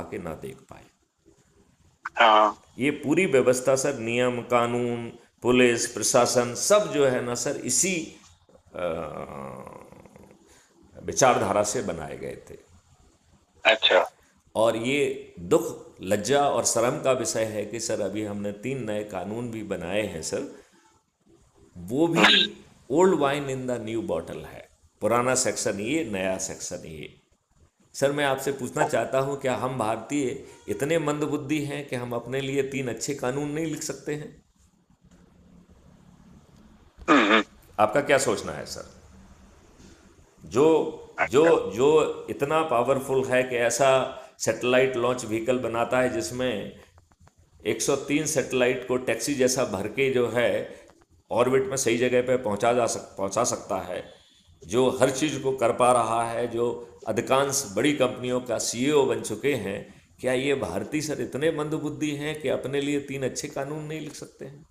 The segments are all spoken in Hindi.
उठा के ना देख पाए। हाँ। ये पूरी व्यवस्था सर, नियम कानून, पुलिस प्रशासन सब जो है ना सर, इसी अ, विचारधारा से बनाए गए थे। अच्छा। और ये दुख, लज्जा और शर्म का विषय है कि सर अभी हमने 3 नए कानून भी बनाए हैं सर, वो भी old wine in the new bottle है। पुराना सेक्शन ये, नया सेक्शन ये। सर मैं आपसे पूछना चाहता हूँ, क्या हम भारतीय इतने मंदबुद्धि हैं कि हम अपने लिए 3 अच्छे कानून नहीं लिख सकते हैं? हम्म। आपका क्या सोचना है सर? जो जो अच्छा। जो इतना पावरफुल है कि ऐसा सैटेलाइट लॉन्च व्हीकल बनाता है जिसमें 103 सैटेलाइट को टैक्सी जैसा भर के जो है ऑर्बिट में सही जगह पे पहुंचा सकता है, जो हर चीज़ को कर पा रहा है, जो अधिकांश बड़ी कंपनियों का सीईओ बन चुके हैं, क्या ये भारतीय सर इतने मंदबुद्धि हैं कि अपने लिए 3 अच्छे कानून नहीं लिख सकते हैं?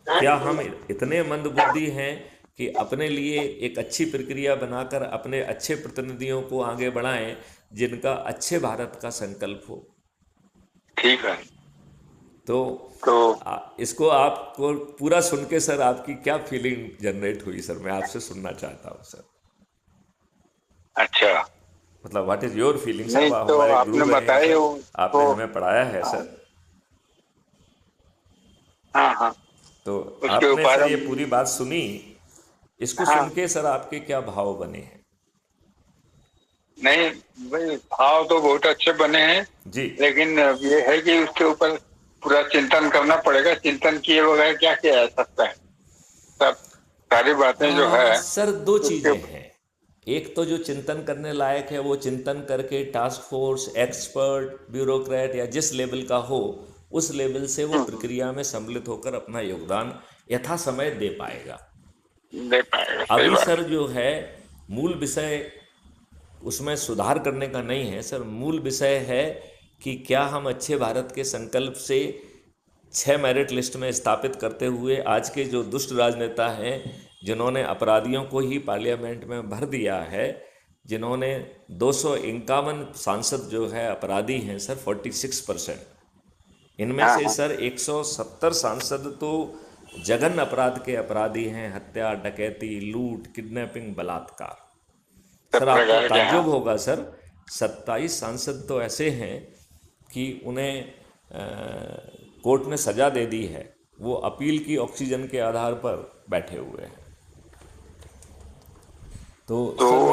क्या हम इतने मंदबुद्धि हैं कि अपने लिए एक अच्छी प्रक्रिया बनाकर अपने अच्छे प्रतिनिधियों को आगे बढ़ाएं, जिनका अच्छे भारत का संकल्प हो? ठीक है। तो तो इसको आपको पूरा सुन के सर आपकी क्या फीलिंग जनरेट हुई सर, मैं आपसे सुनना चाहता हूँ सर। अच्छा। मतलब what is your feeling sir, नहीं आप तो हमारे गुरु आपने रहे हैं बताया सर, हो आपने तो। हमें पढ़ाया है हाँ। सर। हाँ हाँ। तो उसके आपने ऊपर सर हम। ये पूरी बात सुनी, इसको सुन हाँ। के सर आपके क्या भाव बने हैं? नहीं भाई, भाव तो बहुत अच्छे बने हैं। जी। लेकिन ये है कि उसके ऊपर पूरा चिंतन करना पड़ेगा। चिंतन किए बगैर क्या किया जा सकता है? सब सारी बातें जो है सर दो उसके चीज़ें हैं। एक तो जो चिंतन करने लायक है वो चिंतन करके टास्क फोर्स, एक्सपर्ट, ब्यूरोक्रेट या जिस लेवल का हो, उस लेवल से वो हम्म, प्रक्रिया में सम्मिलित होकर अपना योगदान यथा समय दे पाएगा। दे पाएगा। सही अभी बात। सर जो है मूल विषय उसमें सुधार करने का नहीं है सर, मूल विषय है कि क्या हम अच्छे भारत के संकल्प से 6 मेरिट लिस्ट में स्थापित करते हुए आज के जो दुष्ट राजनेता हैं, जिन्होंने अपराधियों को ही पार्लियामेंट में भर दिया है, जिन्होंने 251 सांसद जो है अपराधी हैं सर, 46%। इनमें हाँ से हाँ। सर 170 सांसद तो जघन्य अपराध के अपराधी हैं, हत्या, डकैती, लूट, किडनैपिंग, बलात्कार। सब सर आपको प्रकार के। हाँ। ताज्जुब होगा सर, 27 सांसद तो ऐसे हैं कि उन्हें कोर्ट ने सजा दे दी है, वो अपील की ऑक्सीजन के आधार पर बैठे हुए हैं। तो तो सर